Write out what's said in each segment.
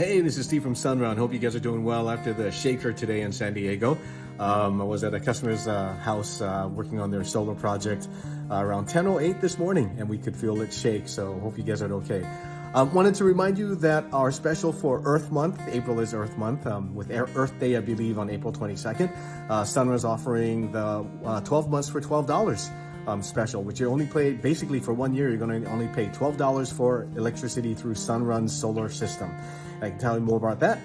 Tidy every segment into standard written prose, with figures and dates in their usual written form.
Hey, this is Steve from Sunrun. Hope you guys are doing well after the shaker today in San Diego. I was at a customer's house working on their solar project around 10:08 this morning, and we could feel it shake. So hope you guys are okay. Wanted to remind you that our special for Earth Month, April is Earth Month, with Earth Day, I believe, on April 22nd. Sunrun is offering the 12 months for $12. Special, which you only pay basically for 1 year. You're going to only pay $12 for electricity through Sunrun's solar system. I can tell you more about that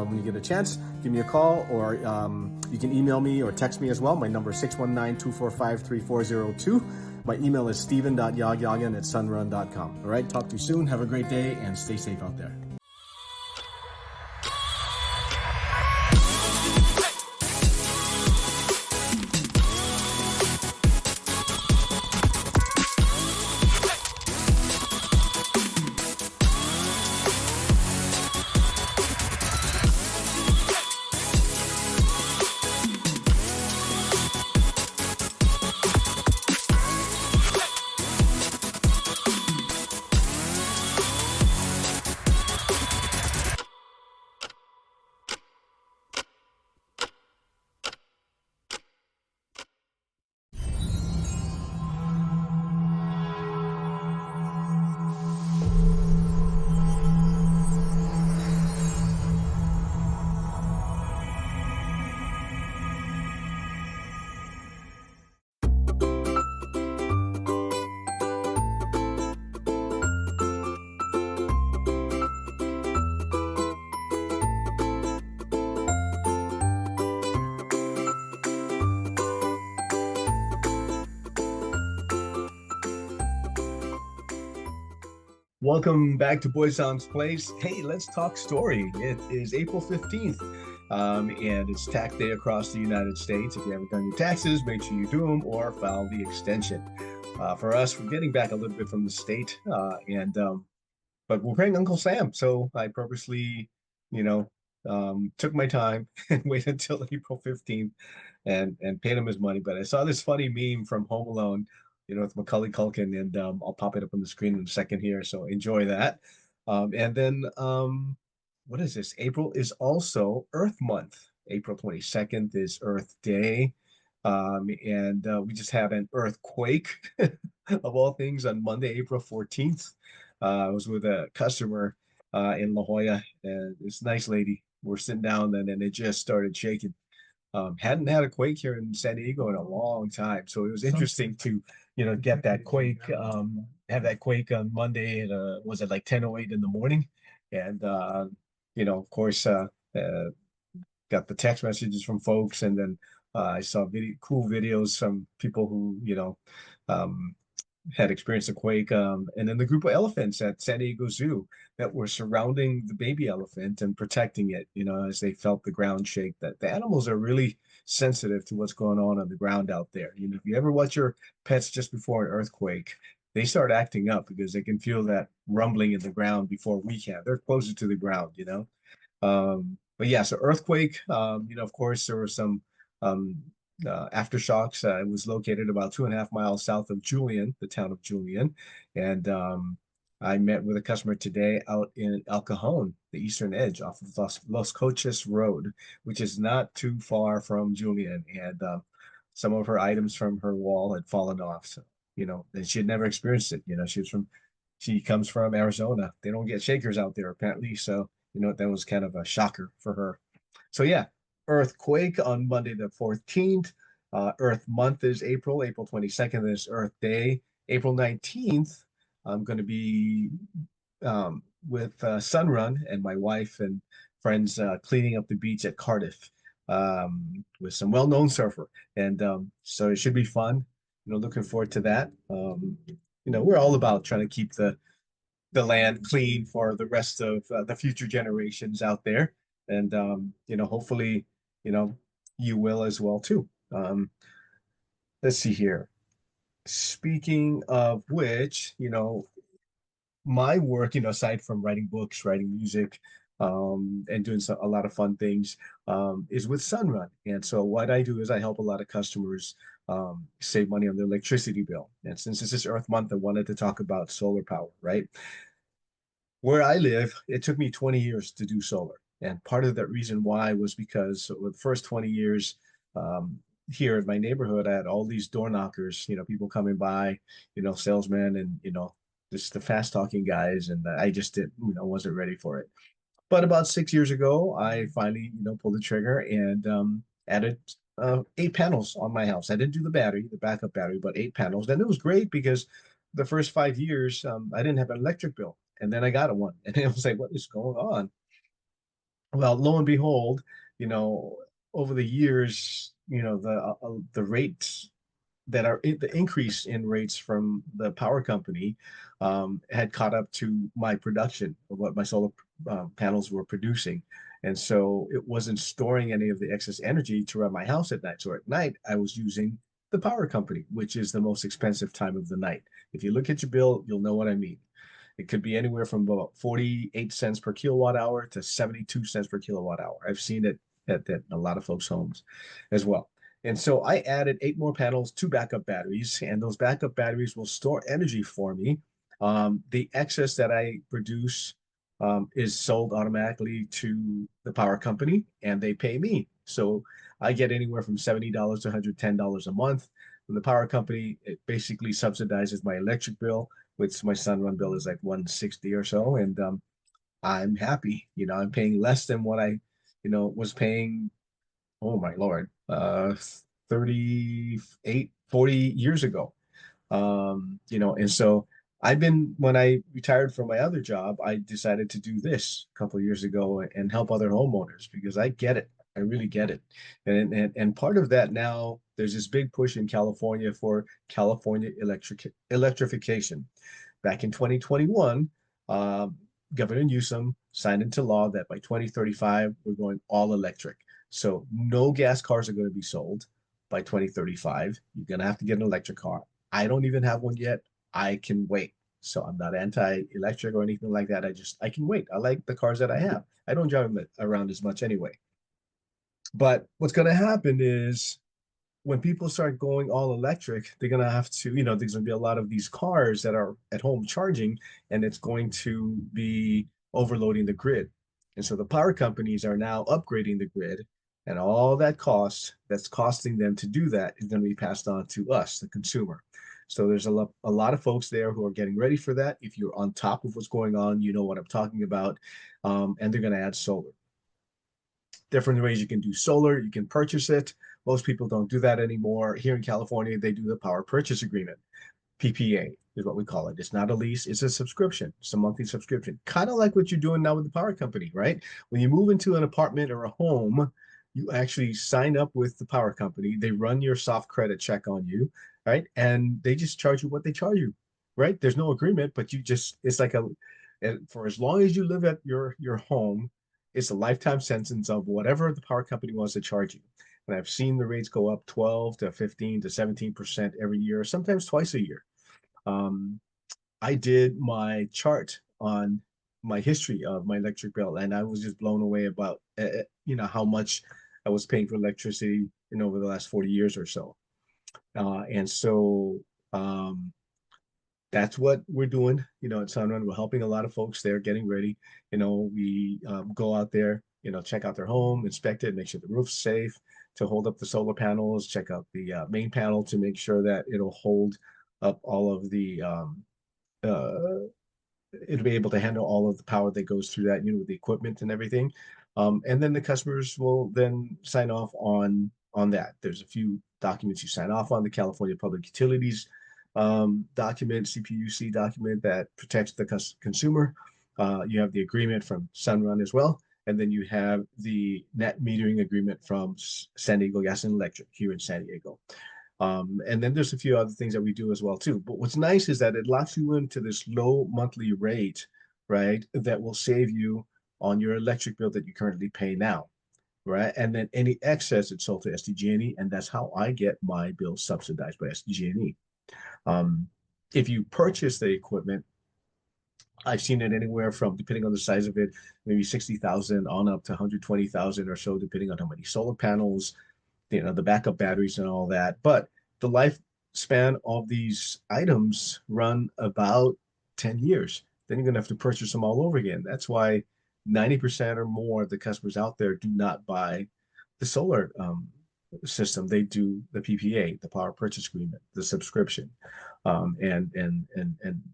when you get a chance. Give me a call, or you can email me or text me as well. My number is 619-245-3402. My email is steven.yagyagan@sunrun.com. All right, talk to you soon. Have a great day and stay safe out there. Welcome back to Boy Sounds Place. Hey, let's talk story. It is April 15th, and it's tax day across the United States. If you haven't done your taxes, make sure you do them or file the extension. For us, we're getting back a little bit from the state, but we're paying Uncle Sam. So I purposely, took my time and waited until April 15th and paid him his money. But I saw this funny meme from Home Alone, with Macaulay Culkin, and I'll pop it up on the screen in a second here. So enjoy that. And then what is this? April is also Earth Month. April 22nd is Earth Day. And we just had an earthquake of all things on Monday, April 14th. I was with a customer in La Jolla, and this nice lady. We're sitting down, and then it just started shaking. Hadn't had a quake here in San Diego in a long time, so it was interesting to get that quake, have that quake on Monday. And was it like 10:08 in the morning? And of course, got the text messages from folks, and then I saw cool videos from people who um, had experienced a quake, and then the group of elephants at San Diego Zoo that were surrounding the baby elephant and protecting it, as they felt the ground shake. That the animals are really sensitive to what's going on the ground out there. If you ever watch your pets just before an earthquake, they start acting up because they can feel that rumbling in the ground before we can. They're closer to the ground. But yeah, so earthquake, of course, there were some um, aftershocks. It was located about 2.5 miles south of Julian, the town of Julian. And I met with a customer today out in El Cajon, the eastern edge off of Los Coches Road, which is not too far from Julian. And some of her items from her wall had fallen off. So, and she had never experienced it. She comes from Arizona. They don't get shakers out there, apparently. So, that was kind of a shocker for her. So yeah, earthquake on Monday the 14th. Earth month is April 22nd is Earth Day. April 19th, I'm going to be with Sunrun and my wife and friends cleaning up the beach at Cardiff with some well-known surfer. And so it should be fun. Looking forward to that. We're all about trying to keep the land clean for the rest of the future generations out there. And hopefully, you will as well too. Let's see here. Speaking of which, my work, aside from writing books, writing music, and doing a lot of fun things, is with Sunrun. And so what I do is I help a lot of customers save money on their electricity bill. And since this is Earth Month, I wanted to talk about solar power, right? Where I live, it took me 20 years to do solar. And part of that reason why was because with the first 20 years um, here in my neighborhood, I had all these door knockers, people coming by, salesmen and, just the fast talking guys. And I just didn't, wasn't ready for it. But about 6 years ago, I finally, pulled the trigger and added 8 panels on my house. I didn't do the battery, the backup battery, but 8 panels. And it was great because the first 5 years, I didn't have an electric bill. And then I got a one. And it was like, what is going on? Well, lo and behold, you know, over the years, the rates that are the increase in rates from the power company had caught up to my production of what my solar panels were producing. And so it wasn't storing any of the excess energy to run my house at night. So at night, I was using the power company, which is the most expensive time of the night. If you look at your bill, you'll know what I mean. It could be anywhere from about 48 cents per kilowatt hour to 72 cents per kilowatt hour. I've seen it at a lot of folks' homes as well. And so I added 8 more panels, 2 backup batteries, and those backup batteries will store energy for me. The excess that I produce is sold automatically to the power company, and they pay me. So I get anywhere from $70 to $110 a month from the power company. It basically subsidizes my electric bill, which my Sunrun bill is like 160 or so, and I'm happy. I'm paying less than what I, was paying, oh my Lord, 38, 40 years ago. And so when I retired from my other job, I decided to do this a couple of years ago and help other homeowners because I get it. I really get it. And part of that now, there's this big push in California for California electrification. Back in 2021, Governor Newsom signed into law that by 2035, we're going all electric. So no gas cars are going to be sold by 2035. You're going to have to get an electric car. I don't even have one yet. I can wait. So I'm not anti-electric or anything like that. I can wait. I like the cars that I have. I don't drive them around as much anyway. But what's going to happen is when people start going all electric, they're going to have to, there's going to be a lot of these cars that are at home charging, and it's going to be overloading the grid. And so the power companies are now upgrading the grid, and all that cost that's costing them to do that is going to be passed on to us, the consumer. So there's a lot of folks there who are getting ready for that. If you're on top of what's going on, you know what I'm talking about. And they're going to add solar. Different ways you can do solar. You can purchase it. Most people don't do that anymore. Here in California, they do the power purchase agreement. PPA is what we call it. It's not a lease, it's a subscription. It's a monthly subscription. Kind of like what you're doing now with the power company, right? When you move into an apartment or a home, you actually sign up with the power company. They run your soft credit check on you, right? And they just charge you what they charge you, right? There's no agreement, but it's like for as long as you live at your home, it's a lifetime sentence of whatever the power company wants to charge you. And I've seen the rates go up 12 to 15 to 17% every year, sometimes twice a year. Um, I did my chart on my history of my electric bill, and I was just blown away about how much I was paying for electricity over the last 40 years or so. And so that's what we're doing, at Sunrun. We're helping a lot of folks there getting ready. We go out there, check out their home, inspect it, make sure the roof's safe to hold up the solar panels, check out the main panel to make sure that it'll hold up all of the uh, it'll be able to handle all of the power that goes through that, with the equipment and everything. And then the customers will then sign off on that. There's a few documents you sign off on, the California Public Utilities document, CPUC document that protects the consumer. You have the agreement from Sunrun as well. And then you have the net metering agreement from San Diego Gas and Electric here in San Diego. And then there's a few other things that we do as well too. But what's nice is that it locks you into this low monthly rate, right? That will save you on your electric bill that you currently pay now, right? And then any excess it's sold to SDG&E, and that's how I get my bill subsidized by SDG&E. If you purchase the equipment, I've seen it anywhere from, depending on the size of it, maybe 60,000 on up to 120,000 or so, depending on how many solar panels, the backup batteries and all that. But the lifespan of these items run about 10 years. then you're going to have to purchase them all over again. That's why 90% or more of the customers out there do not buy the solar system. They do the PPA, the power purchase agreement, the subscription. And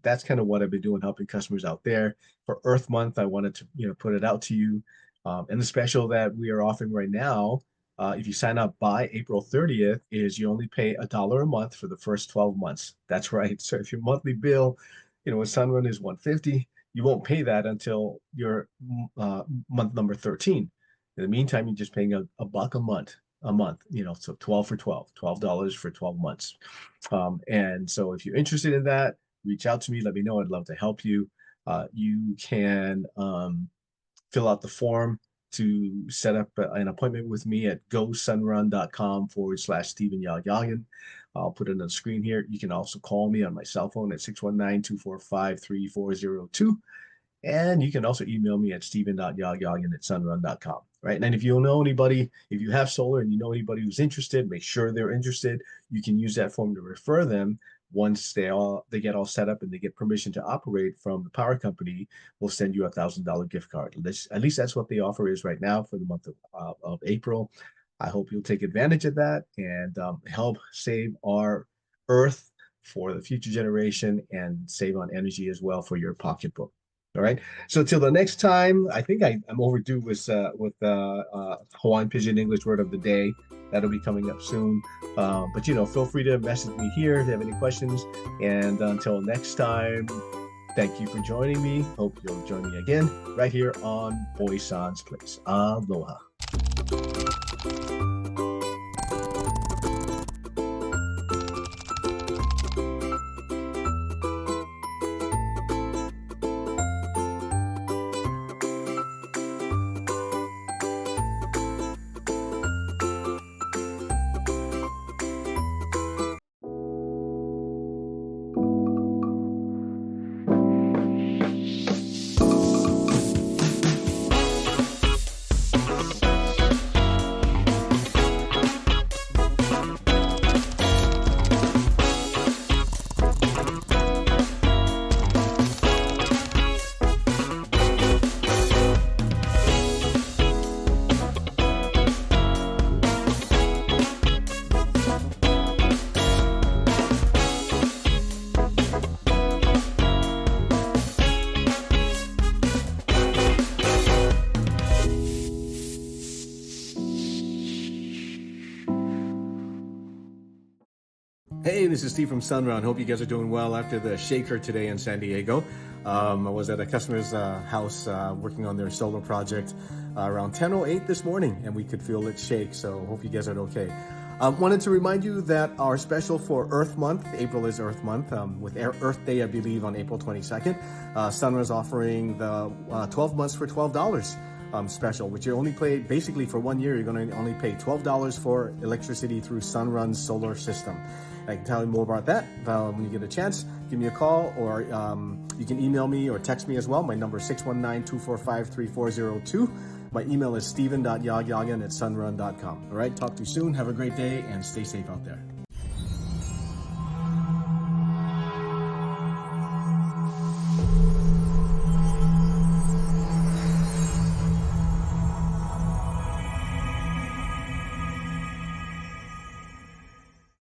that's kind of what I've been doing, helping customers out there. For Earth Month, I wanted to, put it out to you. And the special that we are offering right now, if you sign up by April 30th, is you only pay $1 a month for the first 12 months. That's right. So if your monthly bill, with Sunrun is $150, you won't pay that until your month number 13. In the meantime, you're just paying a buck a month, so 12 for 12, $12 for 12 months. And so if you're interested in that, reach out to me, let me know. I'd love to help you. You can fill out the form to set up an appointment with me at gosunrun.com/Stephen Yagyagan. I'll put it on the screen here. You can also call me on my cell phone at 619-245-3402. And you can also email me at stephen.yagyagan@sunrun.com. Right. And if you know anybody, if you have solar and you know anybody who's interested, make sure they're interested. You can use that form to refer them. Once they get all set up and they get permission to operate from the power company, we'll send you a $1,000 gift card. At least that's what the offer is right now for the month of April. I hope you'll take advantage of that and help save our Earth for the future generation and save on energy as well for your pocketbook. All right. So till the next time, I think I'm overdue with Hawaiian Pidgin English word of the day. That'll be coming up soon. But feel free to message me here if you have any questions. And until next time, thank you for joining me. Hope you'll join me again right here on Boy-san's Place. Aloha. Hey, this is Steve from Sunrun. Hope you guys are doing well after the shaker today in San Diego. I was at a customer's house working on their solar project around 10:08 this morning, and we could feel it shake, so hope you guys are okay. Wanted to remind you that our special for Earth Month, April is Earth Month, with Earth Day, I believe, on April 22nd, Sunrun is offering the 12 months for $12 special, which you only pay basically for 1 year. You're going to only pay $12 for electricity through Sunrun's solar system. I can tell you more about that when you get a chance. Give me a call, or you can email me or text me as well. My number is 619-245-3402. My email is stephen.yagyagan@sunrun.com. All right, talk to you soon. Have a great day and stay safe out there.